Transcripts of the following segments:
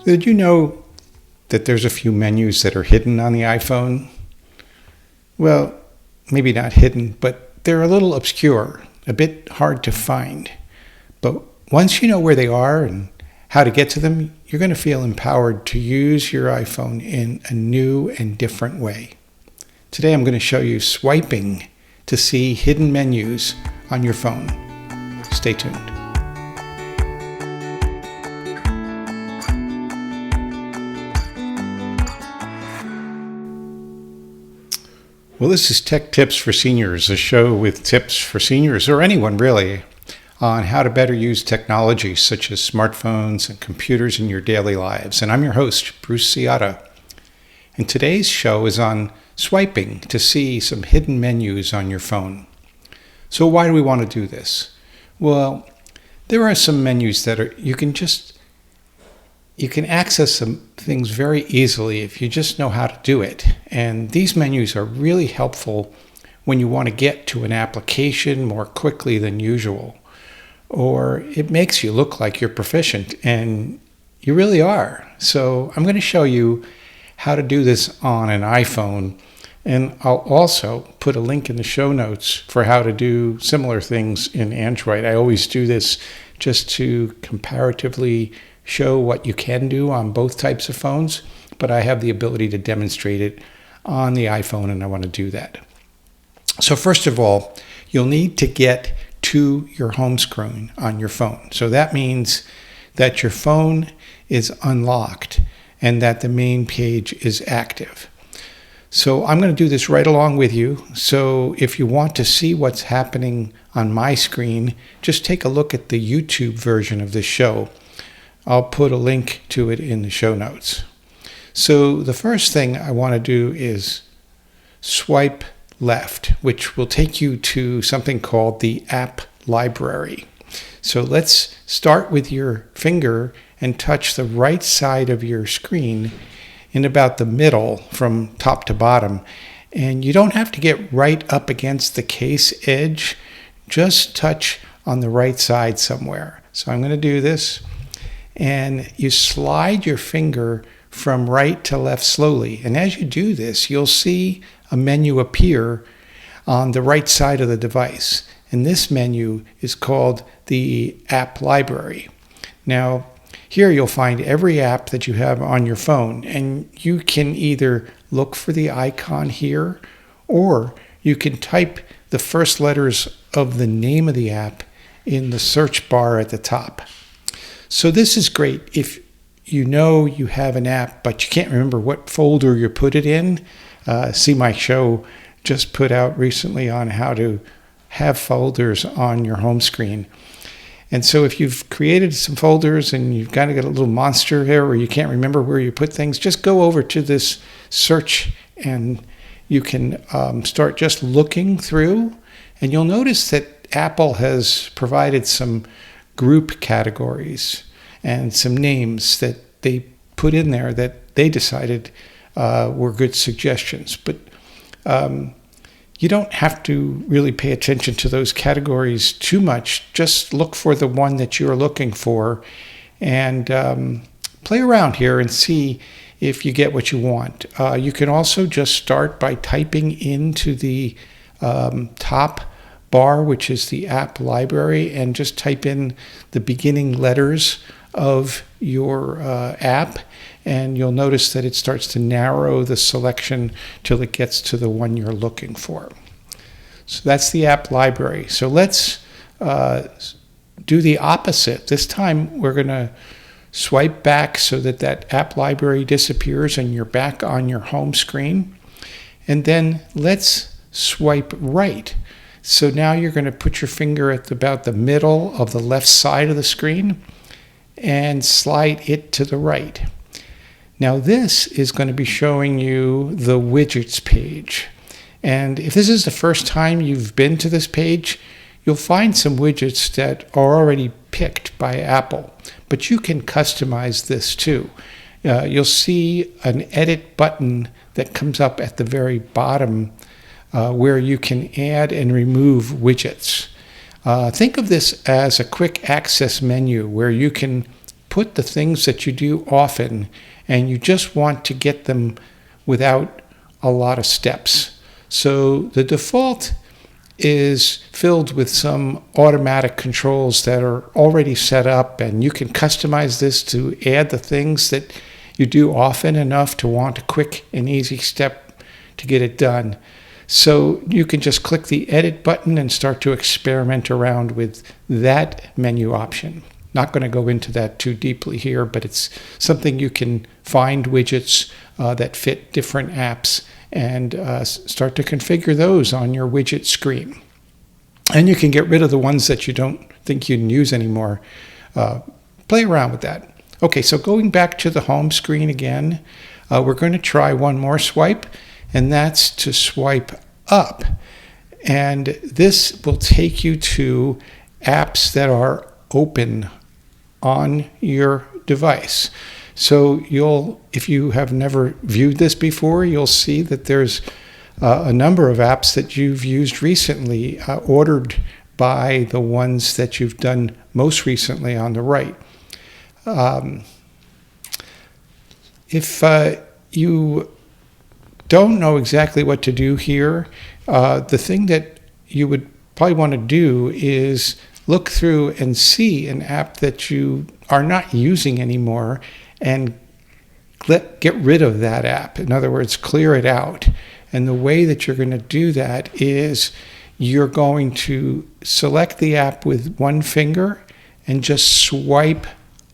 Did you know that there's a few menus that are hidden on the iPhone? Well, maybe not hidden, but they're a little obscure, a bit hard to find. But once you know where they are and how to get to them, you're going to feel empowered to use your iPhone in a new and different way. Today I'm going to show you swiping to see hidden menus on your phone. Stay tuned. Well, this is Tech Tips for Seniors, a show with tips for seniors, or anyone really, on how to better use technology such as smartphones and computers in your daily lives. And I'm your host, Bruce Ciotta. And today's show is on swiping to see some hidden menus on your phone. So why do we want to do this? Well, there are some menus that you can access some things very easily if you just know how to do it. And these menus are really helpful when you want to get to an application more quickly than usual. Or it makes you look like you're proficient, and you really are. So I'm going to show you how to do this on an iPhone. And I'll also put a link in the show notes for how to do similar things in Android. I always do this just to comparatively show what you can do on both types of phones, but I have the ability to demonstrate it on the iPhone, and I want to do that. So first of all, you'll need to get to your home screen on your phone. So that means that your phone is unlocked and that the main page is active. So I'm going to do this right along with you. So if you want to see what's happening on my screen, just take a look at the YouTube version of this show. I'll put a link to it in the show notes. So the first thing I want to do is swipe left, which will take you to something called the app library. So let's start with your finger and touch the right side of your screen in about the middle from top to bottom. And you don't have to get right up against the case edge, just touch on the right side somewhere. So I'm going to do this. And you slide your finger from right to left slowly. And as you do this, you'll see a menu appear on the right side of the device. And this menu is called the App Library. Now, here you'll find every app that you have on your phone. And you can either look for the icon here, or you can type the first letters of the name of the app in the search bar at the top. So this is great if you know you have an app, but you can't remember what folder you put it in. See my show just put out recently on how to have folders on your home screen. And so if you've created some folders and you've got to get a little monster here or you can't remember where you put things, just go over to this search and you can start just looking through. And you'll notice that Apple has provided some group categories and some names that they put in there that they decided were good suggestions. But you don't have to really pay attention to those categories too much. Just look for the one that you're looking for and play around here and see if you get what you want. You can also just start by typing into the top bar, which is the app library, and just type in the beginning letters of your app, and you'll notice that it starts to narrow the selection till it gets to the one you're looking for. So that's the app library. So let's do the opposite. This time we're going to swipe back so that that app library disappears and you're back on your home screen. And then let's swipe right. So now you're going to put your finger at about the middle of the left side of the screen and slide it to the right. Now this is going to be showing you the widgets page. And if this is the first time you've been to this page, you'll find some widgets that are already picked by Apple. But you can customize this too. You'll see an edit button that comes up at the very bottom where you can add and remove widgets. Think of this as a quick access menu where you can put the things that you do often and you just want to get them without a lot of steps. So the default is filled with some automatic controls that are already set up, and you can customize this to add the things that you do often enough to want a quick and easy step to get it done. So you can just click the edit button and start to experiment around with that menu option. Not going to go into that too deeply here, but it's something you can find widgets that fit different apps and start to configure those on your widget screen. And you can get rid of the ones that you don't think you can use anymore. Play around with that. Okay, so going back to the home screen again, we're going to try one more swipe, and that's to swipe up. And this will take you to apps that are open on your device. So if you have never viewed this before, you'll see that there's a number of apps that you've used recently, ordered by the ones that you've done most recently on the right. If you don't know exactly what to do here, the thing that you would probably want to do is look through and see an app that you are not using anymore and get rid of that app. In other words, clear it out. And the way that you're going to do that is you're going to select the app with one finger and just swipe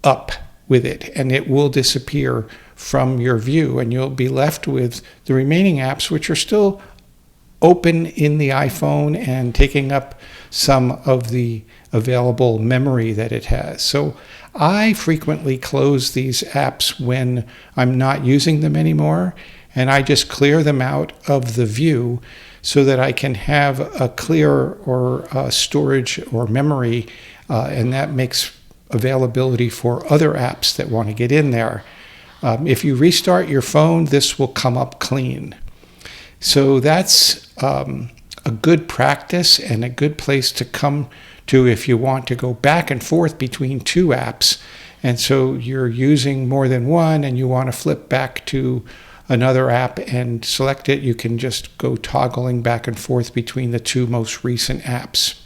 up with it, and it will disappear from your view, and you'll be left with the remaining apps, which are still open in the iPhone and taking up some of the available memory that it has. So I frequently close these apps when I'm not using them anymore, and I just clear them out of the view so that I can have a clear or storage or memory, and that makes availability for other apps that want to get in there. If you restart your phone, this will come up clean. So that's a good practice and a good place to come to if you want to go back and forth between two apps. And so you're using more than one and you want to flip back to another app and select it, you can just go toggling back and forth between the two most recent apps.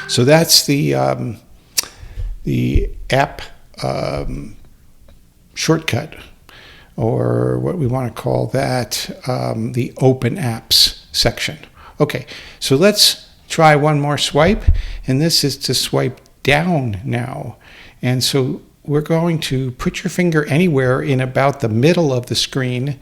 So that's the app shortcut, or what we want to call that, the open apps section. Okay, so let's try one more swipe, and this is to swipe down now. And so we're going to put your finger anywhere in about the middle of the screen.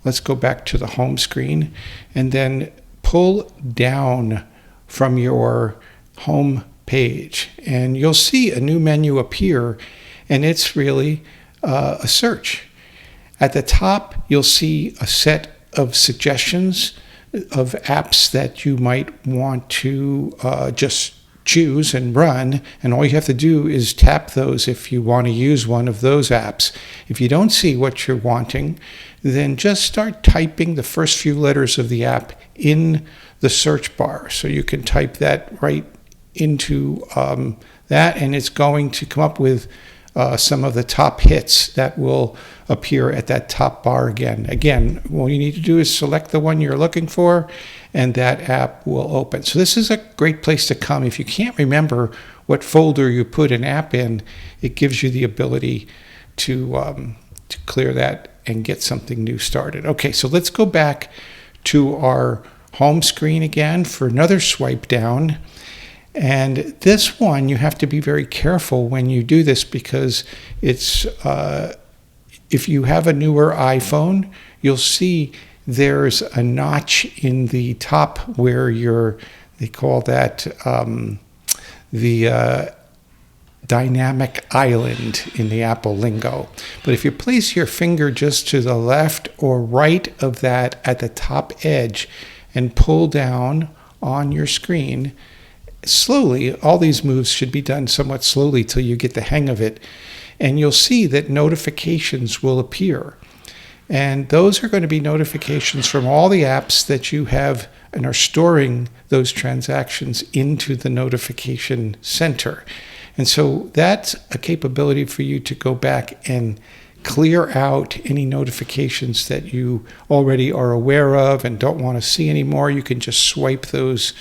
Let's go back to the home screen, and then pull down from your home page, and you'll see a new menu appear, and it's really a search. At the top, you'll see a set of suggestions of apps that you might want to just choose and run, and all you have to do is tap those if you want to use one of those apps. If you don't see what you're wanting, then just start typing the first few letters of the app in the search bar. So you can type that right into that, and it's going to come up with some of the top hits that will appear at that top bar again. Again, all you need to do is select the one you're looking for, and that app will open. So this is a great place to come. If you can't remember what folder you put an app in, it gives you the ability to clear that and get something new started. Okay, so let's go back to our home screen again for another swipe down. And this one, you have to be very careful when you do this, because it's if you have a newer iPhone, you'll see there's a notch in the top where they call that the dynamic island in the Apple lingo. But if you place your finger just to the left or right of that at the top edge and pull down on your screen, slowly, all these moves should be done somewhat slowly till you get the hang of it, and you'll see that notifications will appear. And those are going to be notifications from all the apps that you have and are storing those transactions into the notification center. And so that's a capability for you to go back and clear out any notifications that you already are aware of and don't want to see anymore. You can just swipe those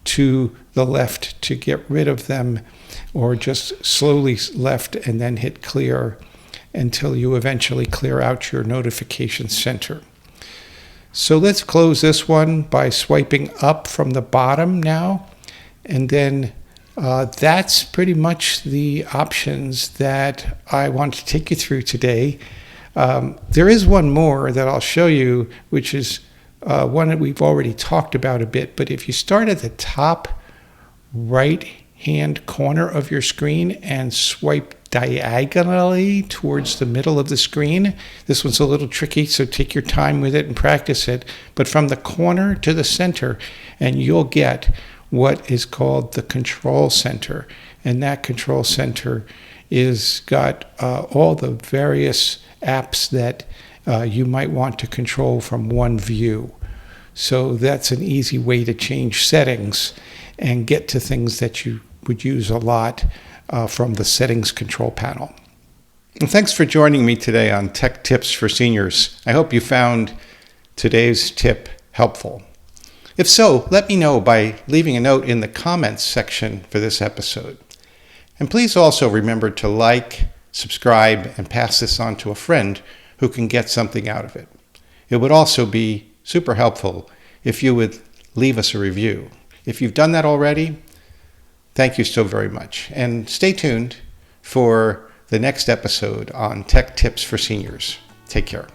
to the left to get rid of them, or just slowly left and then hit clear until you eventually clear out your notification center. So let's close this one by swiping up from the bottom now. And then that's pretty much the options that I want to take you through today. There is one more that I'll show you, which is one that we've already talked about a bit. But if you start at the top right-hand corner of your screen and swipe diagonally towards the middle of the screen. This one's a little tricky, so take your time with it and practice it. But from the corner to the center, and you'll get what is called the control center. And that control center is got all the various apps that you might want to control from one view. So that's an easy way to change settings and get to things that you would use a lot from the settings control panel. And thanks for joining me today on Tech Tips for Seniors. I hope you found today's tip helpful. If so, let me know by leaving a note in the comments section for this episode. And please also remember to like, subscribe, and pass this on to a friend who can get something out of it. It would also be super helpful if you would leave us a review. If you've done that already, thank you so very much. And stay tuned for the next episode on Tech Tips for Seniors. Take care.